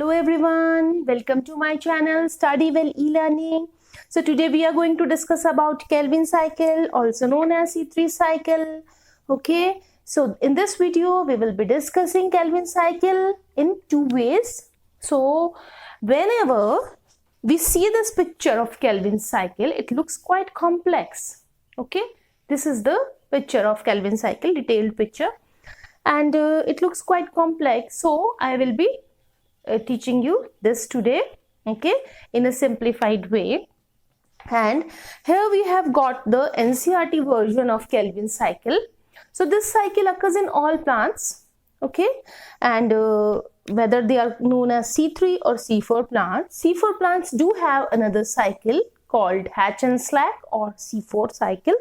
Hello everyone, welcome to my channel Study Well E-Learning. So today we are going to discuss about Kelvin cycle, also known as C3 cycle. Okay, so in this video we will be discussing Kelvin cycle in two ways. So whenever we see this picture of Kelvin cycle, it looks quite complex. Okay, this is the picture of Kelvin cycle, detailed picture, and it looks quite complex. So I will be teaching you this today, okay, in a simplified way. And here we have got the NCERT version of Kelvin cycle. So this cycle occurs in all plants, okay, and whether they are known as C3 or C4 plants. C4 plants do have another cycle called Hatch and Slack or C4 cycle,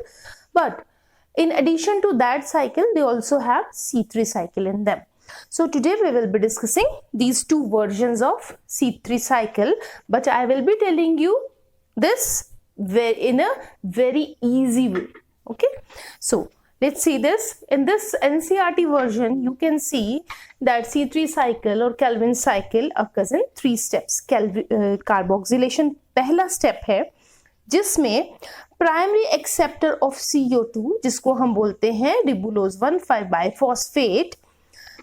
but in addition to that cycle, they also have C3 cycle in them. So today we will be discussing these two versions of C3 cycle, but I will be telling you this in a very easy way. Okay, so let's see this. In this NCERT version, you can see that C3 cycle or Kelvin cycle occurs in 3 steps. Carboxylation पहला step है, जिसमें primary acceptor of CO2, जिसको हम बोलते हैं ribulose 1,5-biphosphate,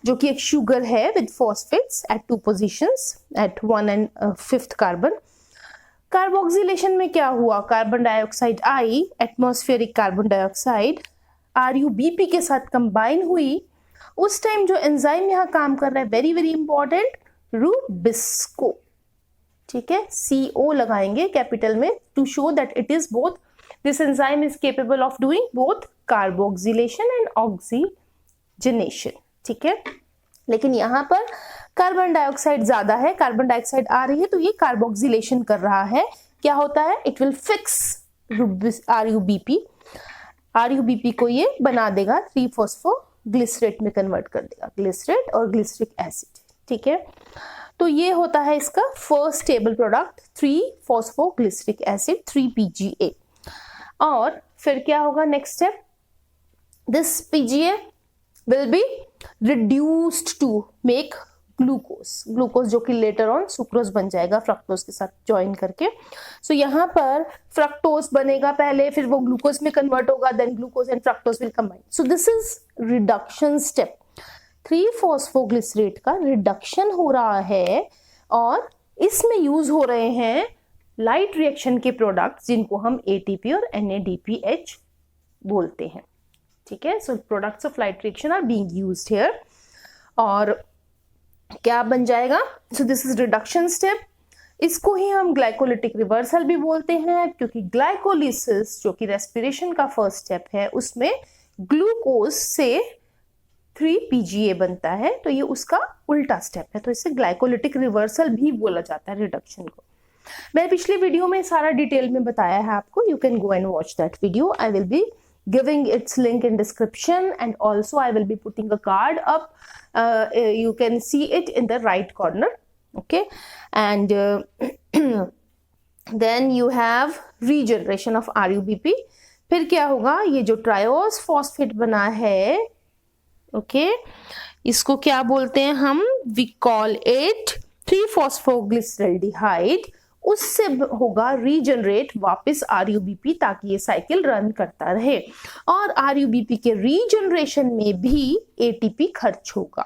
जो कि एक शुगर है with phosphates at 2 positions at 1 and 5th carbon. Carboxylation में क्या हुआ? कार्बन डाइऑक्साइड आई, एटमॉस्फेरिक कार्बन डाइऑक्साइड RuBP के साथ कंबाइन हुई. उस टाइम जो एंजाइम यहाँ काम कर रहा है, वेरी वेरी इंपॉर्टेंट, रूबिस्को. ठीक है, CO लगाएंगे कैपिटल में to show that it is both, this enzyme is capable of doing both carboxylation and oxygenation. ठीक है, लेकिन यहाँ पर कार्बन डाइऑक्साइड ज्यादा है, कार्बन डाइऑक्साइड आ रही है, तो ये कार्बोक्सिलेशन कर रहा है. क्या होता है? इट विल फिक्स RuBP को ये बना देगा 3-फॉस्फोग्लिसरेट में कन्वर्ट कर देगा, ग्लिसरेट और ग्लिसरिक एसिड. ठीक है, तो ये होता है इसका first stable product 3-फॉस्फोग्लिसरिक acid 3PGA. और फिर क्या होगा next step? This PGA will be reduced to make glucose, जो कि लेटर ऑन सुक्रोज बन जाएगा फ्रक्टोज के साथ ज्वाइन करके. सो यहाँ पर फ्रक्टोज बनेगा पहले, फिर वो ग्लूकोज में कन्वर्ट होगा, then glucose and fructose will combine. So this is reduction step. 3-फॉस्फोग्लिसरेट का रिडक्शन हो रहा है और इसमें यूज हो रहे हैं लाइट रिएक्शन के प्रोडक्ट्स, जिनको हम ATP और NADPH बोलते हैं. ठीक है, so products of light reaction are being used here. और क्या बन जाएगा? So this is reduction step. इसको ही हम ग्लाइकोलिटिक रिवर्सल भी बोलते हैं, क्योंकि ग्लाइकोलिसिस जो कि रेस्पिरेशन का फर्स्ट स्टेप है, उसमें ग्लूकोज से 3PGA बनता है, तो ये उसका उल्टा स्टेप है, तो इसे ग्लाइकोलिटिक रिवर्सल भी बोला जाता है रिडक्शन को. मैं पिछले वीडियो में सारा डिटेल में बताया है आपको, you can go and watch that video. I will be giving its link in description, and also I will be putting a card up. You can see it in the right corner. Okay, and then you have regeneration of RuBP. फिर क्या होगा? ये जो triose phosphate बना है, okay, इसको क्या बोलते हैं हम? We call it 3-फॉस्फोग्लिसरल्डिहाइड. उससे होगा रीजनरेट वापस RuBP, ताकि ये साइकिल रन करता रहे. और RuBP के रीजनरेशन में भी ATP खर्च होगा.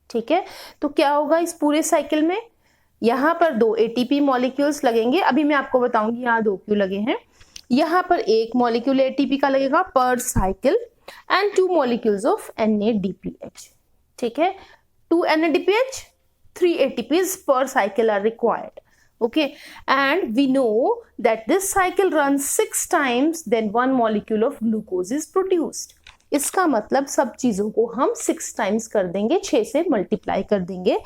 ठीक है, तो क्या होगा इस पूरे साइकिल में? यहाँ पर 2 ATP मॉलिक्यूल्स लगेंगे. अभी मैं आपको बताऊंगी यहाँ 2 क्यों लगे हैं. यहाँ पर 1 मॉलिक्यूल ATP का लगेगा पर cycle and 2 molecules of NADPH. ठीक है, 2 NADPH, 3 ATPs per cycle are required. Okay, and we know that this cycle runs 6 times, then 1 molecule of glucose is produced. इसका मतलब सब चीजों को हम 6 times कर देंगे, 6 से मल्टीप्लाई कर देंगे.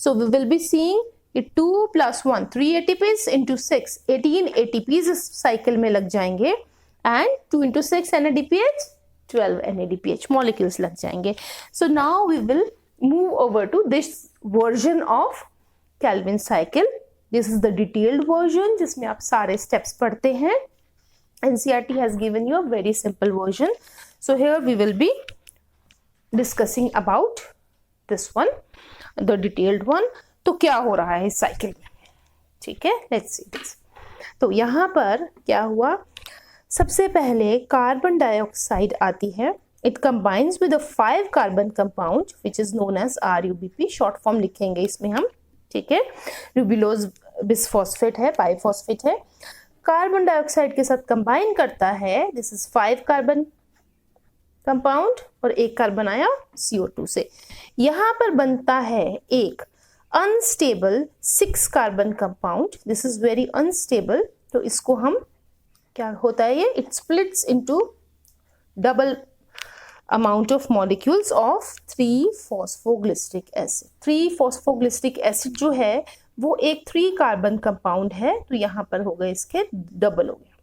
So we will be seeing 2 + 1, 3 ATPs into 6, 18 ATPs इस साइकिल में लग जाएंगे, and 2 into 6 NADPH, 12 NADPH molecules लग जाएंगे. So now we will move over to this version of Kelvin cycle. This is the detailed version, जिसमें आप सारे steps पढ़ते हैं. NCERT has given you a very simple version. So here we will be discussing about this one, the detailed one. तो क्या हो रहा है इस साइकिल में, ठीक है, लेट्स सी दिस। तो यहाँ पर क्या हुआ, सबसे पहले कार्बन डाइऑक्साइड आती है, it combines with a 5 carbon compound which is known as RUBP, short form लिखेंगे इसमें हम, ठीक है। रूबिलोज बिसफॉस्फेट है, बाइफॉस्फेट है, कार्बन डाइऑक्साइड के साथ कंबाइन करता है, दिस इज 5 कार्बन कंपाउंड और एक कार्बन आया CO2 से। यहां पर बनता है एक unstable 6 carbon compound, this is very unstable. तो इसको हम क्या होता है, ये it splits into double amount of molecules of 3-फॉस्फोग्लिसरिक acid. 3-फॉस्फोग्लिसरिक acid जो है वो एक 3 कार्बन कंपाउंड है, तो यहाँ पर हो गए इसके डबल हो गया,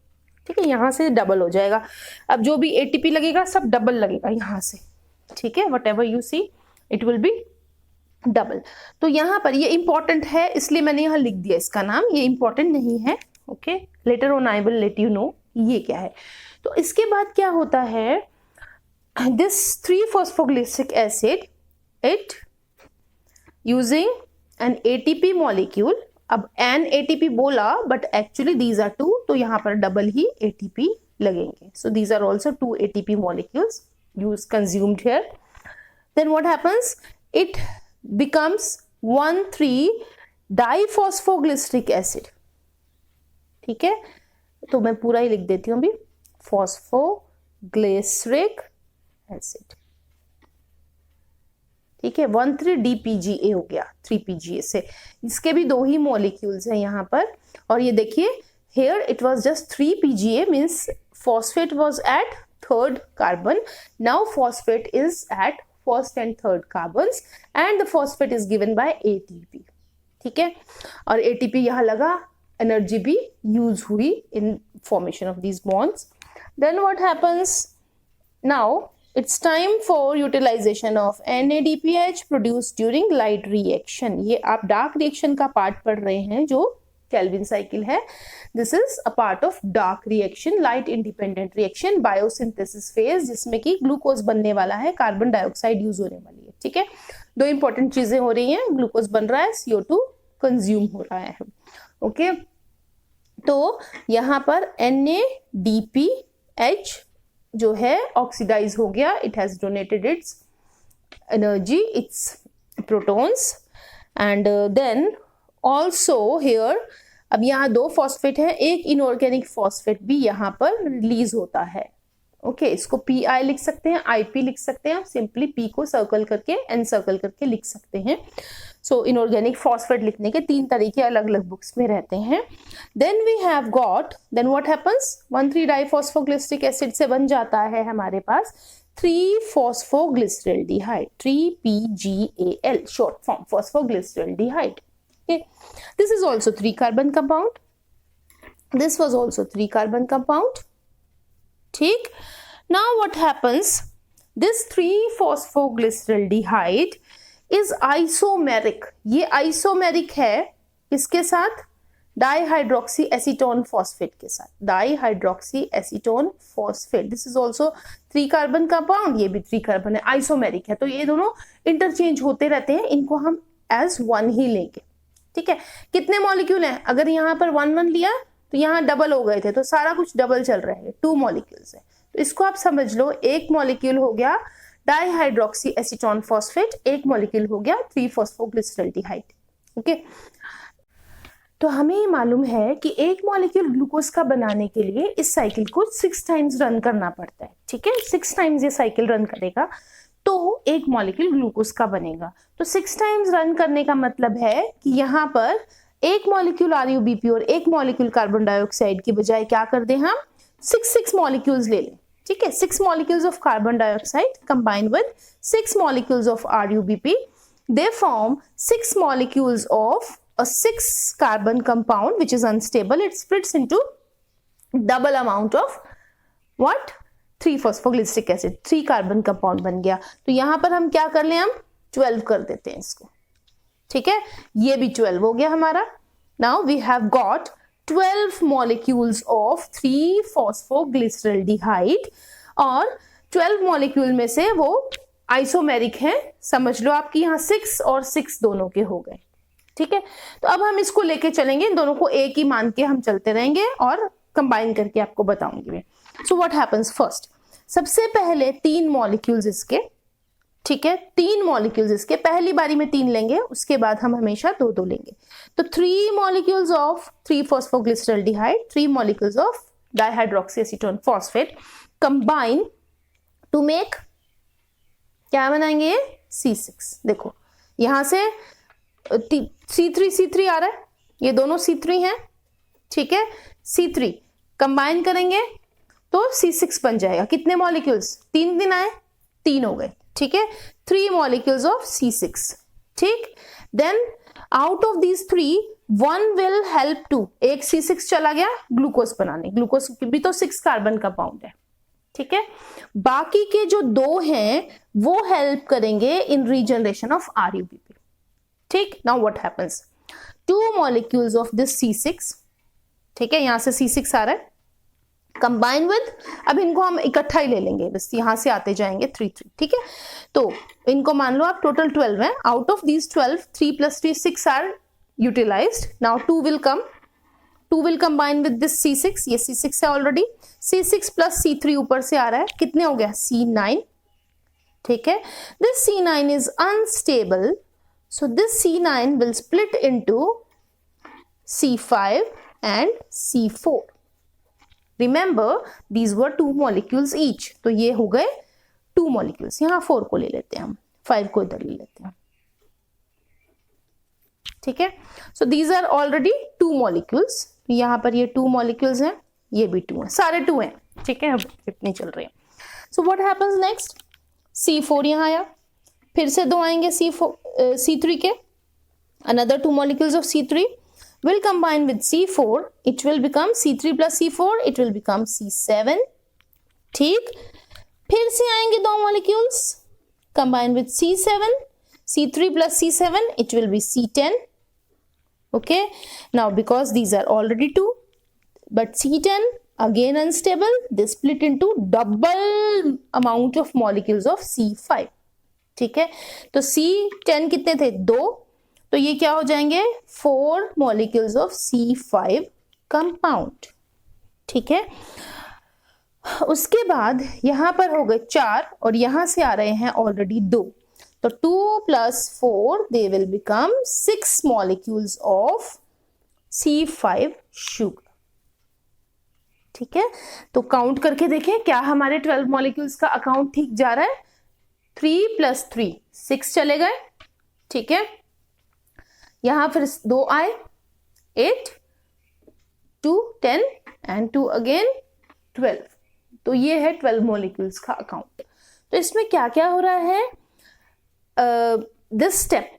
ठीक है, यहाँ से डबल हो जाएगा। अब जो भी ATP लगेगा सब डबल लगेगा यहाँ से, ठीक है, what ever you see it will be double. तो यहाँ पर ये इंपॉर्टेंट है इसलिए मैंने यहाँ लिख दिया इसका नाम, ये इंपॉर्टेंट नहीं है, okay, later on I will let you know ये क्या है। तो इसके बाद क्या होता है, this 3-phosphoglyceric acid it using an ATP molecule, अब n ATP बोला बट एक्चुअली these are 2, तो यहाँ पर डबल ही ATP लगेंगे, so these are also 2 ATP molecules used consumed here. Then what happens, it becomes 1,3-diphosphoglyceric acid, ठीक है, तो मैं पूरा ही लिख देती हूँ अभी, फॉस्फोग्लिसरिक एसिड, ठीक है, 1,3-DPGA हो गया, 3PGA से, इसके भी 2 ही मॉलिक्यूल्स हैं यहाँ पर। और ये देखिए here it was just 3PGA means phosphate was at 3rd carbon, now phosphate is at 1st and 3rd carbons and the phosphate is given by ATP, ठीक है, और ATP यहाँ लगा, एनर्जी भी यूज हुई in formation of these bonds. Then what happens, now it's time for utilisation of NADPH produce during light reaction. ये आप dark reaction का पार्ट पढ़ रहे हैं जो केल्विन साइकिल है, this is a part of dark reaction, light independent reaction, biosynthesis phase, जिसमें कि ग्लूकोज बनने वाला है, कार्बन डाइऑक्साइड यूज होने वाली है, ठीक है। 2 इंपॉर्टेंट चीजें हो रही हैं, ग्लूकोज बन रहा है, CO2 कंज्यूम हो रहा है, ओके। तो यहाँ पर NADPH जो है ऑक्सीडाइज हो गया, it has donated its energy, its protons, and then also here, अब यहाँ 2 फॉस्फेट है, एक इनऑर्गेनिक फॉस्फेट भी यहाँ पर रिलीज होता है, ओके, इसको PI लिख सकते हैं, IP लिख सकते हैं, सिंपली P को सर्कल करके N सर्कल करके लिख सकते हैं। सो इनऑर्गेनिक फॉस्फेट लिखने के 3 तरीके अलग अलग बुक्स में रहते हैं। Then we have got, then what happens, 1,3-डाइफॉस्फोग्लिसरिक एसिड से बन जाता है हमारे पास 3-फॉस्फोग्लिसरल्डिहाइड, 3PGAL short form, phosphoglyceraldehyde, okay, this is also 3 carbon compound, this was also 3 carbon compound, ठीक। now what happens, this 3-phosphoglyceraldehyde is isomeric, ये isomeric है इसके साथ, डाइहाइड्रोक्सी एसीटोन फॉस्फेट के साथ, dihydroxy acetone phosphate, this is also 3 carbon compound, ये भी 3 carbon है, आइसोमेरिक है, तो ये दोनों इंटरचेंज होते रहते हैं, इनको हम एज 1 ही लेंगे, ठीक है। कितने मॉलिक्यूल हैं, अगर यहाँ पर 1-1 लिया तो यहाँ डबल हो गए थे, तो सारा कुछ डबल चल रहा है, 2 मॉलिक्यूल्स है, तो इसको आप समझ लो, एक मॉलिक्यूल हो गया डाइहाइड्रोक्सी एसीटोन फॉस्फेट, एक मॉलिक्यूल हो गया 3-फॉस्फोग्लिसरल्डिहाइड, ओके। तो हमें मालूम है कि एक मॉलिक्यूल ग्लूकोज का बनाने के लिए इस साइकिल को 6 टाइम्स रन करना पड़ता है, ठीक है, 6 टाइम्स ये साइकिल रन करेगा तो एक मॉलिक्यूल ग्लूकोज का बनेगा। तो 6 टाइम्स रन करने का मतलब है कि यहाँ पर एक मॉलिक्यूल RUBP और एक मॉलिक्यूल कार्बन डाइऑक्साइड की बजाय क्या कर दें हम 6 मॉलिक्यूल्स ले लें, ठीक है, 6 molecules of carbon dioxide combine with 6 molecules of RUBP, they form 6 molecules of a 6 carbon compound which is unstable, it splits into double amount of what, 3-phosphoglyceric acid, 3 carbon compound बन गया। तो यहां पर हम क्या कर लें, हम 12 कर देते हैं इसको, ठीक है, ये भी 12 हो गया हमारा। Now we have got 12 molecules of 3-phosphoglyceraldehyde और 12 मॉलिक्यूल में से वो आइसोमेरिक हैं, समझ लो आपकी यहाँ 6 और 6 दोनों के हो गए, ठीक है, तो अब हम इसको लेके चलेंगे, इन दोनों को एक ही मान के हम चलते रहेंगे और कंबाइन करके आपको बताऊंगी मैं। सो व्हाट हैपेंस फर्स्ट, सबसे पहले 3 मॉलिक्यूल्स इसके, ठीक है, 3 मॉलिक्यूल्स इसके, पहली बारी में 3 लेंगे, उसके बाद हम हमेशा 2-2 लेंगे। तो 3 मॉलिक्यूल्स ऑफ 3-फॉस्फोग्लिसरॉल्डिहाइड, 3 molecules of dihydroxyacetone phosphate combine to make, क्या बनाएंगे, C6। देखो यहां से C3 आ रहा है, ये दोनों C3 हैं, ठीक है, C3 कंबाइन करेंगे तो C6 बन जाएगा। कितने मॉलिक्यूल्स, 3 दिन आए, 3 हो गए, ठीक है, 3 मॉलिक्यूल्स ऑफ C6, ठीक। Then out of these 3 1 will help to, एक C6 चला गया ग्लूकोज बनाने, ग्लूकोज भी तो 6 कार्बन कंपाउंड है, ठीक है। बाकी के जो 2 हैं वो हेल्प करेंगे इन रीजनरेशन ऑफ RUBP, ठीक। Now what happens, 2 molecules of this C6, ठीक है, यहां से C6 आ रहा है, कंबाइन विद, अब इनको हम इकट्ठा ही ले लेंगे, बस यहां से आते जाएंगे 3-3, ठीक है। तो इनको मान लो आप टोटल 12 है, out of these 12 3 + 3 6 are utilised. Now 2 will come, 2 will combine with this C6, ये C6 है ऑलरेडी, C6 + C3 ऊपर से आ रहा है, कितने हो गया, C9, ठीक है। This C9 is unstable, so this C9 will split into C5 and C4। Remember these were 2 molecules each, तो ये हो गए 2 मॉलिक्यूल्स, यहां 4 को ले लेते हैं हम, 5 को इधर ले लेते हैं, ठीक है। So these are already 2 molecules, यहां पर ये 2 मॉलिक्यूल्स हैं, ये भी 2 हैं, सारे 2 हैं, ठीक है, अब इतनी चल रही है। So what happens next, C4 यहां आया, फिर से 2 आएंगे C3 के, another 2 molecules of C3 will combine with C4, it will become C3 + C4, it will become C7, ठीक। फिर से आएंगे 2 molecules, combine with C7, C3 + C7, it will be C10, okay। Now because these are already 2, but C10 again unstable, they split into double amount of molecules of C5, ठीक है। तो C10 कितने थे, 2, तो ये क्या हो जाएंगे, 4 मॉलिक्यूल्स ऑफ C5 कंपाउंड, ठीक है। उसके बाद यहां पर हो गए 4 और यहां से आ रहे हैं ऑलरेडी 2, तो 2 + 4 they will become 6 molecules of C5 sugar, ठीक है। तो काउंट करके देखें क्या हमारे 12 मॉलिक्यूल्स का अकाउंट ठीक जा रहा है, 3 + 3 6 चले गए, ठीक है। यहां फिर 2 आए, 8, 2 10 एंड 2 अगेन 12, तो ये है 12 मॉलिक्यूल्स का अकाउंट। तो इसमें क्या क्या हो रहा है, दिस स्टेप,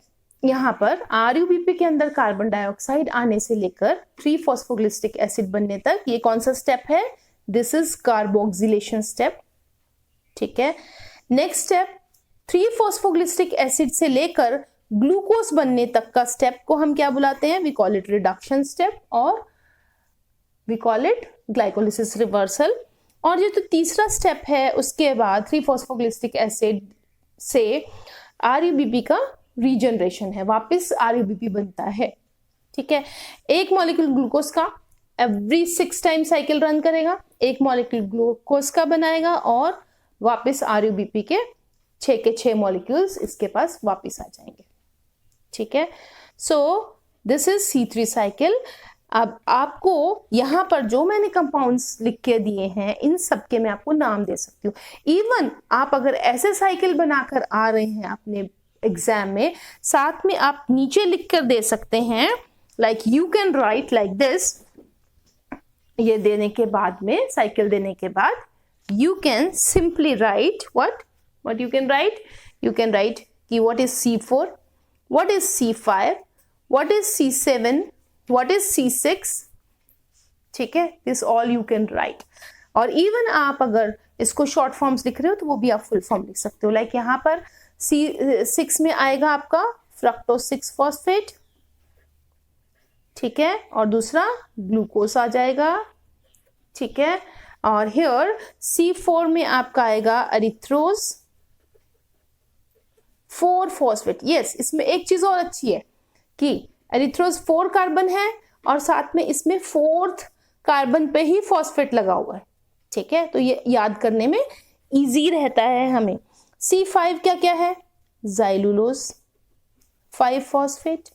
यहां पर RUBP के अंदर कार्बन डाइऑक्साइड आने से लेकर 3-फॉस्फोग्लिसरिक एसिड बनने तक, ये कौन सा स्टेप है, दिस इज कार्बोक्सिलेशन स्टेप, ठीक है। नेक्स्ट स्टेप, 3-फॉस्फोग्लिसरिक एसिड से लेकर ग्लूकोज बनने तक का स्टेप को हम क्या बुलाते हैं, we call it reduction step और we call it glycolysis reversal. और ये तो तीसरा स्टेप है, उसके बाद 3-फॉस्फोग्लिसरिक एसिड से RUBP का रीजनरेशन है, वापस RUBP बनता है, ठीक है। एक मॉलिक्यूल ग्लूकोज का एवरी 6 टाइम साइकिल रन करेगा, एक मॉलिक्यूल ग्लूकोज का बनाएगा और वापस RUBP के 6 के 6 मॉलिक्यूल्स इसके पास वापस आ जाएंगे, ठीक है। सो दिस इज C3 साइकिल। अब आपको यहां पर जो मैंने कंपाउंड्स लिख के दिए हैं, इन सब के मैं आपको नाम दे सकती हूँ। इवन आप अगर ऐसे साइकिल बनाकर आ रहे हैं अपने एग्जाम में, साथ में आप नीचे लिख कर दे सकते हैं, like you can write like this, ये देने के बाद में, साइकिल देने के बाद you can simply write what you can write, you can write कि what is C4, what is C5, what is C7, what is C6, ठीक है, this all you can write। और इवन आप अगर इसको शॉर्ट फॉर्म्स लिख रहे हो तो वो भी आप फुल फॉर्म लिख सकते हो, लाइक यहाँ पर C6 में आएगा आपका फ्रक्टोज 6 फॉस्फेट, ठीक है, और दूसरा ग्लूकोज आ जाएगा, ठीक है। और हियर C4 में आपका आएगा एरिथ्रोज 4 फॉस्फेट। यस, इसमें एक चीज और अच्छी है कि एरिथ्रोज 4 कार्बन है और साथ में इसमें 4th कार्बन पे ही फॉस्फेट लगा हुआ है, ठीक है, तो ये याद करने में इजी रहता है हमें। C5 क्या क्या है, ज़ाइलुलोज 5 फॉस्फेट,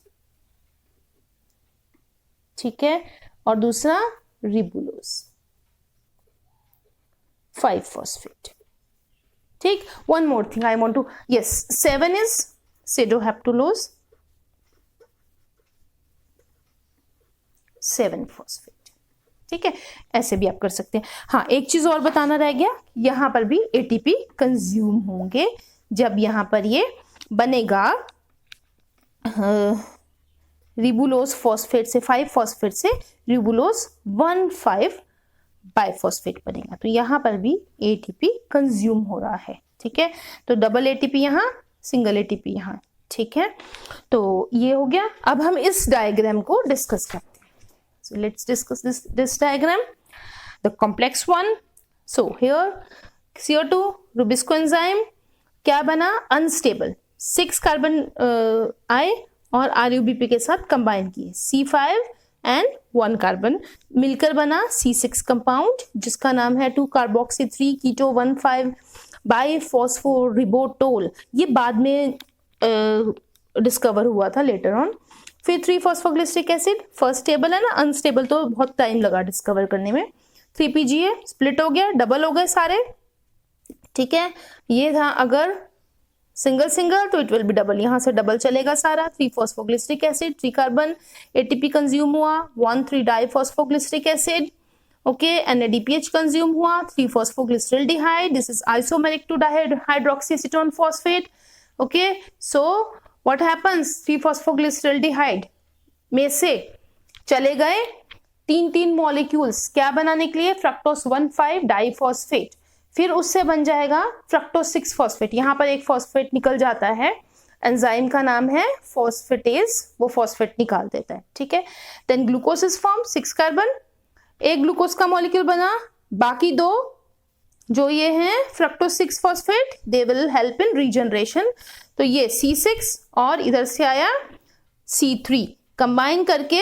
ठीक है, और दूसरा रिबुलोज 5 फॉस्फेट, ठीक। One more thing I want to, yes 7 is sedoheptulose 7 phosphate, ठीक है, ऐसे भी आप कर सकते हैं। हाँ, एक चीज और बताना रह गया, यहां पर भी एटीपी कंज्यूम होंगे जब यहां पर ये बनेगा रिबुलोज फॉस्फेट से 5 फॉस्फेट से रिबुलोज 1,5 बाइफॉस्फेट बनेगा, तो यहां पर भी एटीपी कंज्यूम हो रहा है, ठीक है। तो डबल एटीपी यहां, सिंगल एटीपी यहां, ठीक है। तो ये हो गया। अब हम इस डायग्राम को डिस्कस करते हैं। So let's discuss this diagram, the complex one. So here CO2 Rubisco enzyme क्या बना, अनस्टेबल 6 कार्बन आए और RUBP के साथ कंबाइन किए, C5 एंड 1 कार्बन मिलकर बना C6 कंपाउंड जिसका नाम है 2 कार्बोक्सी 3 कीटो 1,5 बाइफॉस्फोरिबोटोल। ये बाद में डिस्कवर हुआ था लेटर ऑन। फिर 3 फॉस्फोग्लिसरिक एसिड, फर्स्ट स्टेबल है ना, अनस्टेबल तो बहुत टाइम लगा डिस्कवर करने में। 3 PGA स्प्लिट हो गया, डबल हो गए सारे, ठीक है। ये था अगर सिंगल सिंगल तो इट विल बी डबल, यहां से डबल चलेगा सारा। 3 phosphoglyceric acid 3 carbon ATP consume हुआ, 1,3 diphosphoglyceric acid, okay, NADPH consume हुआ, 3 phosphoglyceraldehyde, this is isomeric to hydroxy acetone phosphate, okay. So what happens, 3 phosphoglyceraldehyde में से चले गए 3 मॉलिक्यूल्स क्या बनाने के लिए, फ्रक्टोज 1,5 डाइफॉस्फेट, फिर उससे बन जाएगा फ्रक्टोज 6 फॉस्फेट, यहां पर एक फॉस्फेट निकल जाता है, एंजाइम का नाम है फॉस्फेटेज, वो फॉस्फेट निकाल देता है, ठीक है। Then glucose is form 6 carbon, एक ग्लूकोज का मॉलिक्यूल बना, बाकी 2 जो ये हैं fructose 6 phosphate they will help in regeneration, तो ये C6 और इधर से आया C3 कंबाइन करके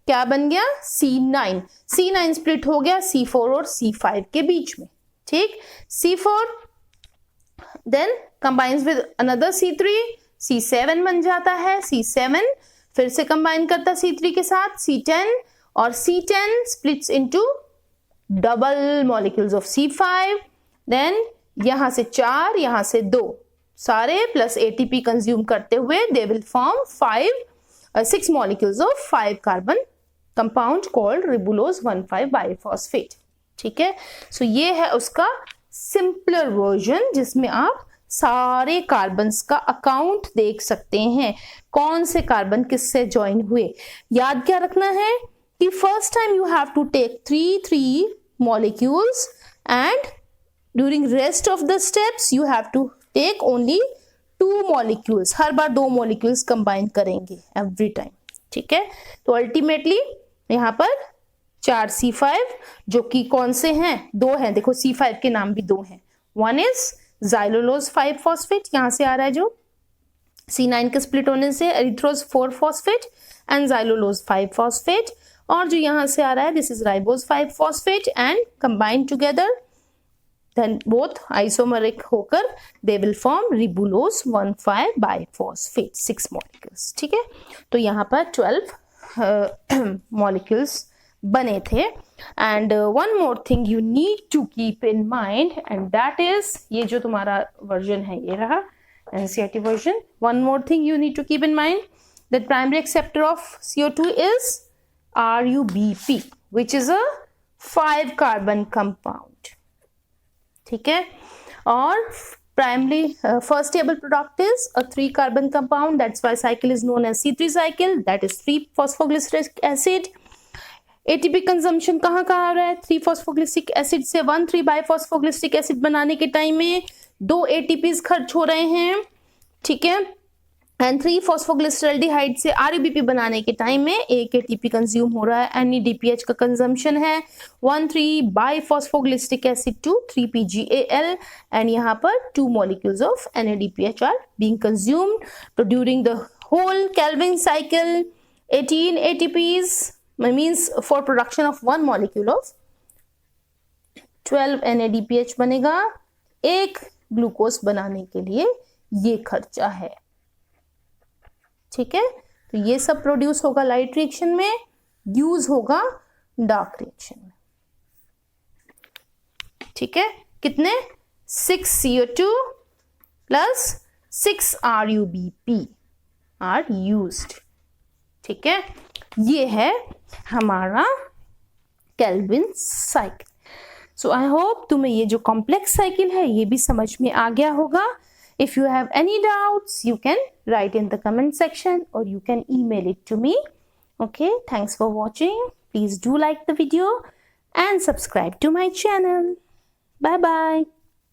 क्या बन गया, C9, C9 स्प्लिट हो गया C4 और C5 के बीच में, ठीक। C4 then combines with another C3, C7 बन जाता है, C7 फिर से कंबाइन करता C3 के साथ C10 और C10 splits into double molecules of C5, देन यहां से 4 यहां से 2 सारे प्लस एटीपी कंज्यूम करते हुए दे will form 6 molecules of 5 carbon compound called ribulose 1,5 biphosphate, ठीक है। सो ये है उसका सिंपलर वर्जन जिसमें आप सारे कार्बन्स का अकाउंट देख सकते हैं, कौन से कार्बन किससे ज्वाइन हुए। याद क्या रखना है कि first time you have to take 3 molecules and during rest of the steps you have to take only 2 molecules, her bar 2 molecules combine करेंगे every time, ठीक है। तो अल्टीमेटली यहाँ पर 4 C5 जो कि कौन से हैं, 2 हैं, देखो C5 के नाम भी 2 हैं, वन इज ज़ाइलोलोज 5 फॉस्फेट, यहाँ से आ रहा है जो C9 के स्प्लिट होने से erythrose 4 phosphate and xylulose 5 phosphate, और जो यहां से आ रहा है this is ribose 5 phosphate and combine together then both isomeric होकर they will form ribulose 1,5 biphosphate 6 molecules, ठीक है। तो यहाँ पर 12 मॉलिक्यूल्स बने थे। And one more thing you need to keep in mind and that is, ये जो तुम्हारा वर्जन है ये रहा NCERT version. One more thing you need to keep in mind that primary acceptor of CO2 is RUBP which is a 5 carbon compound, ठीक है। और primary first stable product is a 3 carbon compound, that's why cycle is known as C3 cycle, that is 3 phosphoglyceric acid। ATP consumption कहाँ कहाँ आ रहा है, 3 phosphoglyceric acid से 1,3 बाइफॉस्फोग्लिसरिक acid बनाने के टाइम में 2 ATPs खर्च हो रहे हैं, ठीक है। एंड 3 फॉस्फोग्लिसरल्डिहाइड से RUBP बनाने के टाइम में 1 ATP कंज्यूम हो रहा है, NADPH का कंजम्पशन है 1,3 बाइफॉस्फोग्लिसरिक एसिड टू 3 PGAL एंड यहाँ पर 2 molecules of NADPH are being consumed। तो during the whole Calvin cycle 18 ATPs means for production of one molecule of 12 NADPH बनेगा। एक ग्लूकोज बनाने के लिए ये खर्चा है। ठीक है, तो ये सब प्रोड्यूस होगा लाइट रिएक्शन में, यूज होगा डार्क रिएक्शन में। ठीक है, कितने 6 CO2 plus 6 RuBP are used. ठीक है, ये है हमारा Calvin cycle. So I hope तुम्हें ये जो कॉम्प्लेक्स साइकिल है ये भी समझ में आ गया होगा। If you have any doubts, you can write in the comment section or you can email it to me. Okay, thanks for watching. Please do like the video and subscribe to my channel. Bye bye.